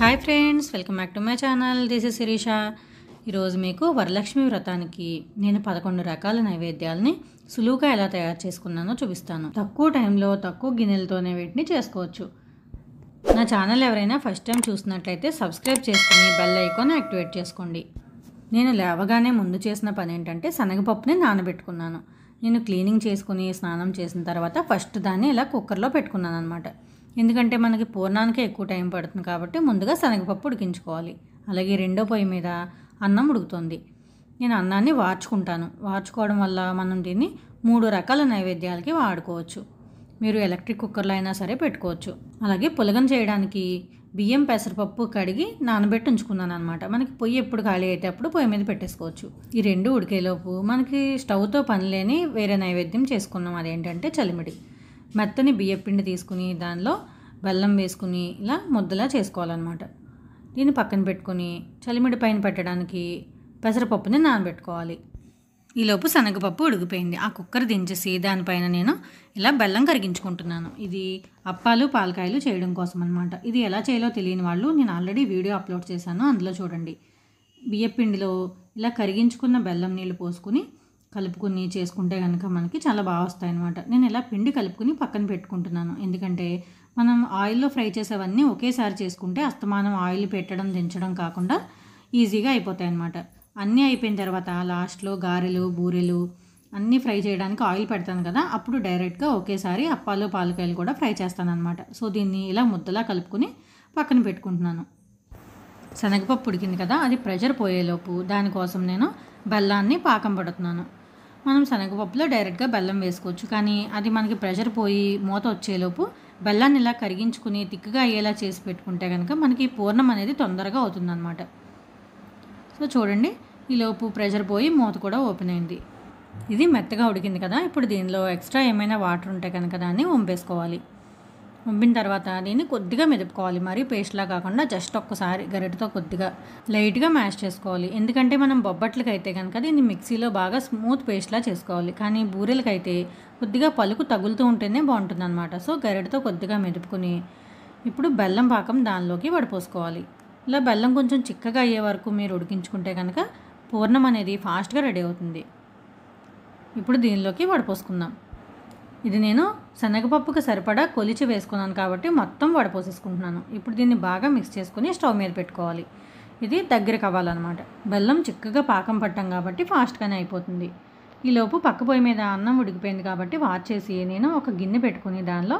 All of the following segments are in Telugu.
Hi friends, welcome back to my channel. This is Sirisha. ఈరోజు మీకు వరలక్ష్మి వ్రతానికి నేను 11 రకాల నైవేద్యాలని సులువుగా ఎలా తయారు చేసుకున్నానో చూపిస్తాను. తక్కువ టైంలో తక్కువ గిన్నెలతోనే వీటిని చేసుకోవచ్చు. నా ఛానల్ ఎవరైనా ఫస్ట్ టైం చూసినట్లయితే సబ్స్క్రైబ్ చేసుకుని బెల్ ఐకాన్ యాక్టివేట్ చేసుకోండి. నేను లేవగానే ముందు చేసిన పని ఏంటంటే శనగపప్పుని నానబెట్టుకున్నాను. నేను క్లీనింగ్ చేసుకుని స్నానం చేసిన తర్వాత ఫస్ట్ దాన్ని ఇలా కుక్కర్లో పెట్టుకున్నాను అనమాట. ఎందుకంటే మనకి పూర్ణానికి ఎక్కువ టైం పడుతుంది కాబట్టి ముందుగా శనగపప్పు ఉడికించుకోవాలి. అలాగే రెండో పొయ్యి మీద అన్నం ఉడుకుతుంది. నేను అన్నాన్ని వార్చుకోవడం వల్ల మనం దీన్ని 3 రకాల నైవేద్యాలకి వాడుకోవచ్చు. మీరు ఎలక్ట్రిక్ కుక్కర్లో అయినా సరే పెట్టుకోవచ్చు. అలాగే పులగం చేయడానికి బియ్యం పెసరపప్పు కడిగి నానబెట్టి ఉంచుకున్నాను అనమాట. మనకి పొయ్యి ఎప్పుడు ఖాళీ అయితే అప్పుడు పొయ్యి మీద పెట్టేసుకోవచ్చు. ఈ రెండు ఉడికేలోపు మనకి స్టవ్తో పని లేని వేరే నైవేద్యం చేసుకున్నాం. అదేంటంటే చలిమిడి. మెత్తని బియ్యపిండి తీసుకుని దానిలో బెల్లం వేసుకుని ఇలా ముద్దలా చేసుకోవాలన్నమాట. దీన్ని పక్కన పెట్టుకుని చలిమిడి పైన పెట్టడానికి పెసరపప్పుని నానబెట్టుకోవాలి. ఈలోపు శనగపప్పు ఉడికిపోయింది. ఆ కుక్కర్ దించేసి దానిపైన నేను ఇలా బెల్లం కరిగించుకుంటున్నాను. ఇది అప్పాలు పాలకాయలు చేయడం కోసం అనమాట. ఇది ఎలా చేయాలో తెలియని వాళ్ళు నేను ఆల్రెడీ వీడియో అప్లోడ్ చేశాను, అందులో చూడండి. బియ్యపిండిలో ఇలా కరిగించుకున్న బెల్లం నీళ్ళు పోసుకుని కలుపుకుని చేసుకుంటే కనుక మనకి చాలా బాగా వస్తాయి అన్నమాట. నేను ఇలా పిండి కలుపుకుని పక్కన పెట్టుకుంటున్నాను. ఎందుకంటే మనం ఆయిల్లో ఫ్రై చేసేవన్నీ ఒకేసారి చేసుకుంటే అస్తమానం ఆయిల్ పెట్టడం దించడం కాకుండా ఈజీగా అయిపోతాయి అన్నమాట. అన్నీ అయిపోయిన తర్వాత లాస్ట్లో గారెలు బూరెలు అన్నీ ఫ్రై చేయడానికి ఆయిల్ పెడతాను కదా, అప్పుడు డైరెక్ట్గా ఒకేసారి అప్పాలు పాలకాయలు కూడా ఫ్రై చేస్తాను అనమాట. సో దీన్ని ఇలా ముద్దలా కలుపుకొని పక్కన పెట్టుకుంటున్నాను. శనగపప్పు ఉడికింది కదా, అది ప్రెషర్ పోయేలోపు దానికోసం నేను బెల్లాన్ని పాకం పడుతున్నాను. మనం శనగపప్పులో డైరెక్ట్గా బెల్లం వేసుకోవచ్చు, కానీ అది మనకి ప్రెషర్ పోయి మూత వచ్చేలోపు బెల్లాన్ని ఇలా కరిగించుకుని తిక్కుగా అయ్యేలా చేసి పెట్టుకుంటే కనుక మనకి పూర్ణం అనేది తొందరగా అవుతుందన్నమాట. సో చూడండి, ఈలోపు ప్రెషర్ పోయి మూత కూడా ఓపెన్ అయింది. ఇది మెత్తగా ఉడికింది కదా, ఇప్పుడు దీనిలో ఎక్స్ట్రా ఏమైనా వాటర్ ఉంటే కనుక దాన్ని వంపేసుకోవాలి. వంపిన తర్వాత దీన్ని కొద్దిగా మెదుపుకోవాలి. మరీ పేస్ట్లా కాకుండా జస్ట్ ఒక్కసారి గరిటతో కొద్దిగా లైట్గా మ్యాష్ చేసుకోవాలి. ఎందుకంటే మనం బొబ్బట్లకి అయితే కనుక దీన్ని మిక్సీలో బాగా స్మూత్ పేస్ట్లా చేసుకోవాలి, కానీ బూరెలకైతే కొద్దిగా పలుకు తగులుతూ ఉంటేనే బాగుంటుంది అనమాట. సో గరిటతో కొద్దిగా మెదుపుకుని ఇప్పుడు బెల్లం పాకం దానిలోకి వడపోసుకోవాలి. ఇలా బెల్లం కొంచెం చిక్కగా అయ్యే వరకు మీరు ఉడికించుకుంటే కనుక పూర్ణం అనేది ఫాస్ట్గా రెడీ అవుతుంది. ఇప్పుడు దీనిలోకి వడపోసుకుందాం. ఇది నేను శనగపప్పుకి సరిపడా కొలిచి వేసుకున్నాను కాబట్టి మొత్తం వడపోసేసుకుంటున్నాను. ఇప్పుడు దీన్ని బాగా మిక్స్ చేసుకుని స్టవ్ మీద పెట్టుకోవాలి. ఇది దగ్గరకు అవ్వాలన్నమాట. బెల్లం చిక్కగా పాకం పట్టాం కాబట్టి ఫాస్ట్గానే అయిపోతుంది. ఈలోపు పక్క పొయ్యి మీద అన్నం ఉడికిపోయింది కాబట్టి వార్చేసి నేను ఒక గిన్నె పెట్టుకుని దానిలో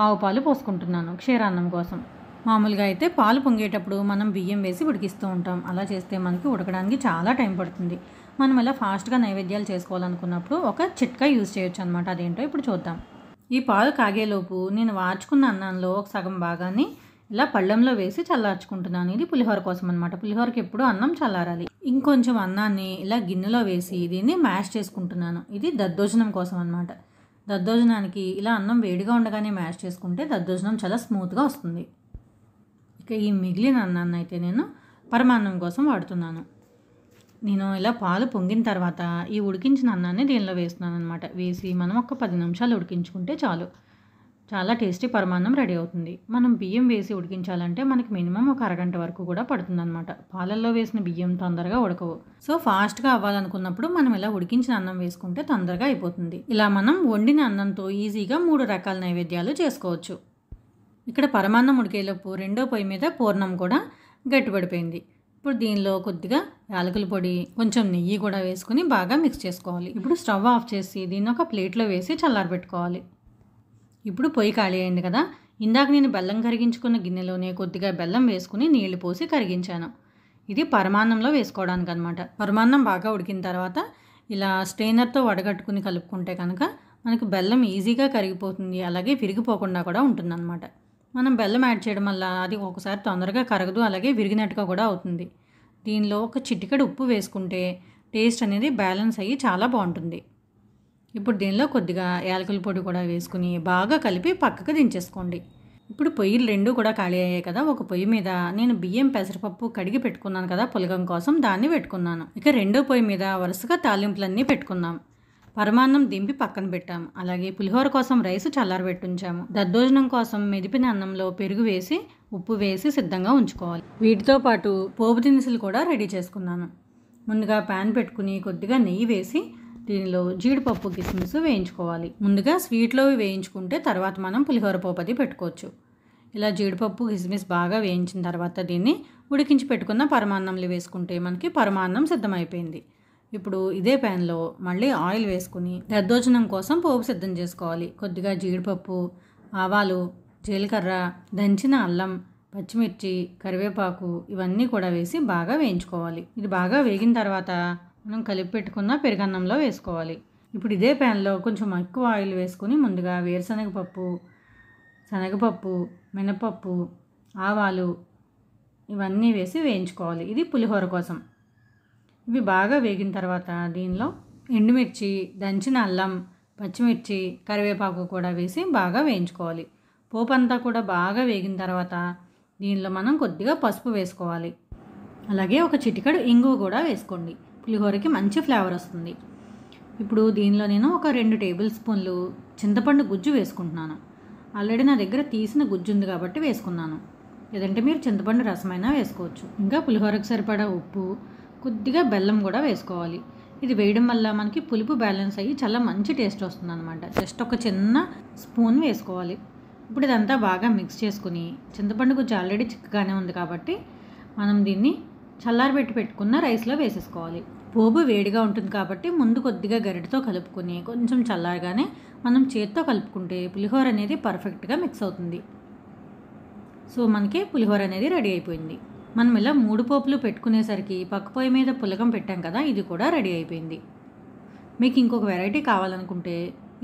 ఆవు పాలు పోసుకుంటున్నాను క్షీరాన్నం కోసం. మామూలుగా అయితే పాలు పొంగేటప్పుడు మనం బియ్యం వేసి ఉడికిస్తూ ఉంటాం. అలా చేస్తే మనకి ఉడకడానికి చాలా టైం పడుతుంది. మనం ఇలా ఫాస్ట్గా నైవేద్యాలు చేసుకోవాలనుకున్నప్పుడు ఒక చిట్కా యూజ్ చేయొచ్చు అనమాట. అదేంటో ఇప్పుడు చూద్దాం. ఈ పాలు కాగేలోపు నేను వార్చుకున్న అన్నంలో ఒక సగం భాగాన్ని ఇలా పళ్ళెంలో వేసి చల్లార్చుకుంటున్నాను. ఇది పులిహోర కోసం అనమాట. పులిహోరకి ఎప్పుడు అన్నం చల్లారాలి. ఇంకొంచెం అన్నాన్ని ఇలా గిన్నెలో వేసి దీన్ని మ్యాష్ చేసుకుంటున్నాను. ఇది దద్దోజనం కోసం అనమాట. దద్దోజనానికి ఇలా అన్నం వేడిగా ఉండగానే మ్యాష్ చేసుకుంటే దద్దోజనం చాలా స్మూత్గా వస్తుంది. ఇక ఈ మిగిలిన అన్నాన్ని అయితే నేను పరమాన్నం కోసం వాడుతున్నాను. నేను ఇలా పాలు పొంగిన తర్వాత ఈ ఉడికించిన అన్నాన్ని దీనిలో వేస్తున్నాను అనమాట. వేసి మనం ఒక 10 నిమిషాలు ఉడికించుకుంటే చాలు. చాలా టేస్టీ పరమాన్నం రెడీ అవుతుంది. మనం బియ్యం వేసి ఉడికించాలంటే మనకి మినిమం ఒక అరగంట వరకు కూడా పడుతుందన్నమాట. పాలల్లో వేసిన బియ్యం తొందరగా ఉడకవు. సో ఫాస్ట్గా అవ్వాలనుకున్నప్పుడు మనం ఇలా ఉడికించిన అన్నం వేసుకుంటే తొందరగా అయిపోతుంది. ఇలా మనం వండిన అన్నంతో ఈజీగా 3 రకాల నైవేద్యాలు చేసుకోవచ్చు. ఇక్కడ పరమాన్నం ఉడికేలోపు రెండో పొయ్యి మీద పూర్ణం కూడా గట్టిపడిపోయింది. ఇప్పుడు దీనిలో కొద్దిగా యాలకుల పొడి కొంచెం నెయ్యి కూడా వేసుకుని బాగా మిక్స్ చేసుకోవాలి. ఇప్పుడు స్టవ్ ఆఫ్ చేసి దీన్ని ఒక ప్లేట్లో వేసి చల్లారబెట్టుకోవాలి. ఇప్పుడు పొయ్యి ఖాళీ అయింది కదా, ఇందాక నేను బెల్లం కరిగించుకున్న గిన్నెలోనే కొద్దిగా బెల్లం వేసుకుని నీళ్లు పోసి కరిగించాను. ఇది పరమాన్నంలో వేసుకోవడానికి అనమాట. పరమాన్నం బాగా ఉడికిన తర్వాత ఇలా స్ట్రెయినర్తో వడగట్టుకుని కలుపుకుంటే కనుక మనకు బెల్లం ఈజీగా కరిగిపోతుంది. అలాగే విరిగిపోకుండా కూడా ఉంటుందన్నమాట. మనం బెల్లం యాడ్ చేయడం వల్ల అది ఒకసారి తొందరగా కరగదు, అలాగే విరిగినట్టుగా కూడా అవుతుంది. దీనిలో ఒక చిటికెడు ఉప్పు వేసుకుంటే టేస్ట్ అనేది బ్యాలెన్స్ అయ్యి చాలా బాగుంటుంది. ఇప్పుడు దీనిలో కొద్దిగా యాలకుల పొడి కూడా వేసుకుని బాగా కలిపి పక్కకు దించేసుకోండి. ఇప్పుడు పొయ్యిలు రెండు కూడా ఖాళీ అయ్యాయి కదా, ఒక పొయ్యి మీద నేను బియ్యం పెసరపప్పు కడిగి పెట్టుకున్నాను కదా పులగం కోసం, దాన్ని పెట్టుకున్నాను. ఇక రెండో పొయ్యి మీద వరుసగా తాలింపులన్నీ పెట్టుకున్నాం. పరమాన్నం దింపి పక్కన పెట్టాము. అలాగే పులిహోర కోసం రైస్ చల్లారబెట్టించాము. దద్దోజనం కోసం మెదిపిన అన్నంలో పెరుగు వేసి ఉప్పు వేసి సిద్ధంగా ఉంచుకోవాలి. వీటితో పాటు పోపు దినుసులు కూడా రెడీ చేసుకున్నాను. ముందుగా ప్యాన్ పెట్టుకుని కొద్దిగా నెయ్యి వేసి దీనిలో జీడిపప్పు కిస్మిస్ వేయించుకోవాలి. ముందుగా స్వీట్లో వేయించుకుంటే తర్వాత మనం పులిహోర పోపది పెట్టుకోవచ్చు. ఇలా జీడిపప్పు కిస్మిస్ బాగా వేయించిన తర్వాత దీన్ని ఉడికించి పెట్టుకున్న పరమాన్నంలో వేసుకుంటే మనకి పరమాన్నం సిద్ధమైపోయింది. ఇప్పుడు ఇదే ప్యాన్లో మళ్ళీ ఆయిల్ వేసుకుని దద్దోజనం కోసం పోపు సిద్ధం చేసుకోవాలి. కొద్దిగా జీడిపప్పు, ఆవాలు, జీలకర్ర, దంచిన అల్లం, పచ్చిమిర్చి, కరివేపాకు ఇవన్నీ కూడా వేసి బాగా వేయించుకోవాలి. ఇది బాగా వేగిన తర్వాత మనం కలిపి పెట్టుకున్న పెరుగన్నంలో వేసుకోవాలి. ఇప్పుడు ఇదే ప్యాన్లో కొంచెం ఎక్కువ ఆయిల్ వేసుకుని ముందుగా వేరుశనగపప్పు, శనగపప్పు, మినపప్పు, ఆవాలు ఇవన్నీ వేసి వేయించుకోవాలి. ఇది పులిహోర కోసం. ఇవి బాగా వేగిన తర్వాత దీనిలో ఎండుమిర్చి, దంచిన అల్లం, పచ్చిమిర్చి, కరివేపాకు కూడా వేసి బాగా వేయించుకోవాలి. పోపు అంతా కూడా బాగా వేగిన తర్వాత దీనిలో మనం కొద్దిగా పసుపు వేసుకోవాలి. అలాగే ఒక చిటికెడు ఇంగువ కూడా వేసుకోండి. పులిహోరకి మంచి ఫ్లేవర్ వస్తుంది. ఇప్పుడు దీనిలో నేను ఒక 2 టేబుల్ స్పూన్లు చింతపండు గుజ్జు వేసుకుంటున్నాను. ఆల్రెడీ నా దగ్గర తీసిన గుజ్జు ఉంది కాబట్టి వేసుకున్నాను. లేదంటే మీరు చింతపండు రసమైనా వేసుకోవచ్చు. ఇంకా పులిహోరకు సరిపడా ఉప్పు, కొద్దిగా బెల్లం కూడా వేసుకోవాలి. ఇది వేయడం వల్ల మనకి పులుపు బ్యాలెన్స్ అయ్యి చాలా మంచి టేస్ట్ వస్తుంది అనమాట. జస్ట్ ఒక చిన్న స్పూన్ వేసుకోవాలి. ఇప్పుడు ఇదంతా బాగా మిక్స్ చేసుకుని చింతపండు గుజ్జు ఆల్రెడీ చిక్కగానే ఉంది కాబట్టి మనం దీన్ని చల్లారబెట్టి పెట్టుకున్న రైస్లో వేసేసుకోవాలి. పోపు వేడిగా ఉంటుంది కాబట్టి ముందు కొద్దిగా గరిటెతో కలుపుకొని కొంచెం చల్లారగానే మనం చేత్తో కలుపుకుంటే పులిహోర అనేది పర్ఫెక్ట్గా మిక్స్ అవుతుంది. సో మనకి పులిహోర అనేది రెడీ అయిపోయింది. మనం ఇలా 3 పోపులు పెట్టుకునేసరికి పక్క పొయ్యి మీద పులగం పెట్టాం కదా, ఇది కూడా రెడీ అయిపోయింది. మీకు ఇంకొక వెరైటీ కావాలనుకుంటే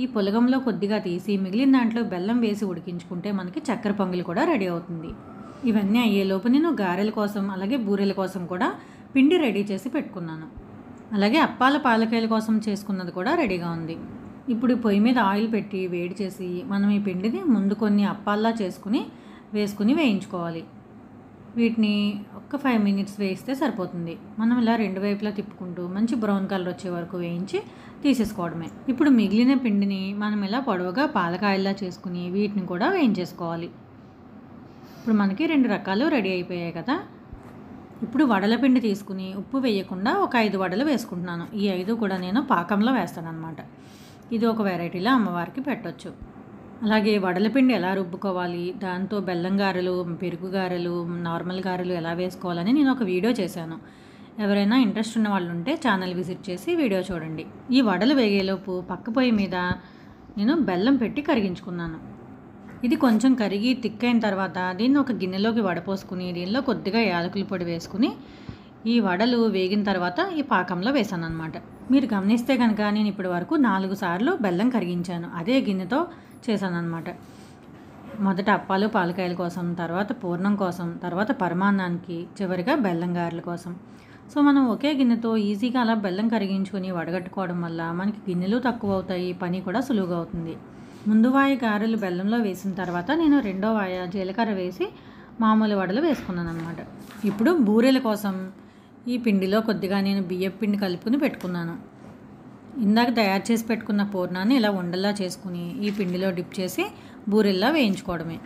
ఈ పులగంలో కొద్దిగా తీసి మిగిలిన దాంట్లో బెల్లం వేసి ఉడికించుకుంటే మనకి చక్కెర పొంగలి కూడా రెడీ అవుతుంది. ఇవన్నీ అయ్యేలోపు నేను గారెల కోసం అలాగే బూరెల కోసం కూడా పిండి రెడీ చేసి పెట్టుకున్నాను. అలాగే అప్పాల పాలకాయల కోసం చేసుకున్నది కూడా రెడీగా ఉంది. ఇప్పుడు పొయ్యి మీద ఆయిల్ పెట్టి వేడి చేసి మనం ఈ పిండిని ముందు కొన్ని అప్పాల్లా వేసుకుని వేయించుకోవాలి. వీటిని ఒక 5 మినిట్స్ వేయిస్తే సరిపోతుంది. మనం ఇలా 2 వైపులా తిప్పుకుంటూ మంచి బ్రౌన్ కలర్ వచ్చే వరకు వేయించి తీసేసుకోవడమే. ఇప్పుడు మిగిలిన పిండిని మనం ఇలా పొడవుగా పాలకాయల్లా చేసుకుని వీటిని కూడా వేయించేసుకోవాలి. ఇప్పుడు మనకి 2 రకాలు రెడీ అయిపోయాయి కదా. ఇప్పుడు వడల పిండి తీసుకుని ఉప్పు వేయకుండా ఒక 5 వడలు వేసుకుంటున్నాను. ఈ 5 కూడా నేను పాకంలో వేస్తాను అనమాట. ఇది ఒక వెరైటీలో అమ్మవారికి పెట్టవచ్చు. అలాగే వడల పిండి ఎలా రుబ్బుకోవాలి, దాంతో బెల్లం గారెలు, పెరుగు గారెలు, నార్మల్ గారెలు ఎలా వేసుకోవాలని నేను ఒక వీడియో చేశాను. ఎవరైనా ఇంట్రెస్ట్ ఉన్న వాళ్ళు ఉంటే ఛానల్ విజిట్ చేసి వీడియో చూడండి. ఈ వడలు వేగేలోపు పక్క పొయ్యి మీద నేను బెల్లం పెట్టి కరిగించుకున్నాను. ఇది కొంచెం కరిగి తిక్కైన తర్వాత దీన్ని ఒక గిన్నెలోకి వడపోసుకుని దీనిలో కొద్దిగా యాలకుల పొడి వేసుకుని ఈ వడలు వేగిన తర్వాత ఈ పాకంలో వేసాను అనమాట. మీరు గమనిస్తే కనుక నేను ఇప్పటి వరకు 4 సార్లు బెల్లం కరిగించాను. అదే గిన్నెతో చేశాను అనమాట. మొదట అప్పాలు పాలకాయల కోసం, తర్వాత పూర్ణం కోసం, తర్వాత పరమాన్నానికి, చివరిగా బెల్లం గారెల కోసం. సో మనం ఒకే గిన్నెతో ఈజీగా అలా బెల్లం కరిగించుకొని వడగట్టుకోవడం వల్ల మనకి గిన్నెలు తక్కువ అవుతాయి, పని కూడా సులువుగా అవుతుంది. ముందు వాయి గారెలు బెల్లంలో వేసిన తర్వాత నేను రెండో వాయ జీలకర్ర వేసి మామూలు వడలు వేసుకున్నాను అనమాట. ఇప్పుడు బూరెల కోసం ఈ పిండిలో కొద్దిగా నేను బియ్యం పిండి కలుపుకుని పెట్టుకున్నాను. ఇందాక తయారు చేసి పెట్టుకున్న పూర్ణాన్ని ఇలా ఉండల్లా చేసుకుని ఈ పిండిలో డిప్ చేసి బూరెల్లా వేయించుకోవడమే.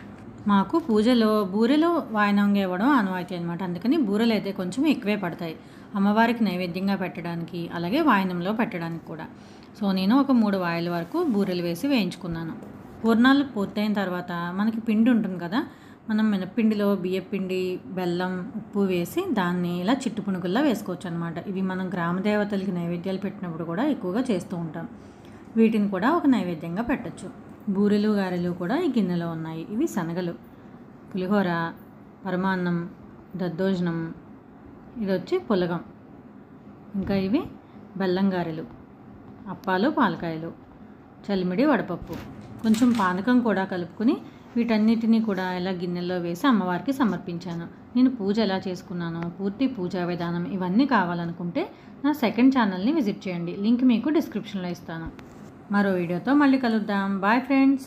మాకు పూజలో బూరెలు వాయనంగా ఇవ్వడం ఆనవాయితీ అనమాట. అందుకని బూరెలు అయితే కొంచెం ఎక్కువే పడతాయి అమ్మవారికి నైవేద్యంగా పెట్టడానికి, అలాగే వాయనంలో పెట్టడానికి కూడా. సో నేను ఒక 3 వాయిల వరకు బూరెలు వేసి వేయించుకున్నాను. పూర్ణాలు పూర్తయిన తర్వాత మనకి పిండి ఉంటుంది కదా, మనం మినప్పిండిలో బియ్యపిండి, బెల్లం, ఉప్పు వేసి దాన్ని ఇలా చిట్టు పునుగుల్లా వేసుకోవచ్చు అనమాట. ఇవి మనం గ్రామ దేవతలకి నైవేద్యాలు పెట్టినప్పుడు కూడా ఎక్కువగా చేస్తూ ఉంటాం. వీటిని కూడా ఒక నైవేద్యంగా పెట్టచ్చు. బూరెలు గారెలు కూడా ఈ గిన్నెలో ఉన్నాయి. ఇవి శనగలు, పులిహోర, పరమాన్నం, దద్దోజనం, ఇది వచ్చి పులగం, ఇంకా ఇవి బెల్లం గారెలు, అప్పాలు పాలకాయలు, చలిమిడి వడపప్పు, కొంచెం పానకం కూడా కలుపుకొని వీటన్నిటినీ కూడా ఇలా గిన్నెల్లో వేసి అమ్మవారికి సమర్పించాను. నేను పూజ ఎలా చేసుకున్నానో పూర్తి పూజా విధానం ఇవన్నీ కావాలనుకుంటే నా సెకండ్ ఛానల్ని విజిట్ చేయండి. లింక్ మీకు డిస్క్రిప్షన్లో ఇస్తాను. మరో వీడియోతో మళ్ళీ కలుద్దాం. Bye friends.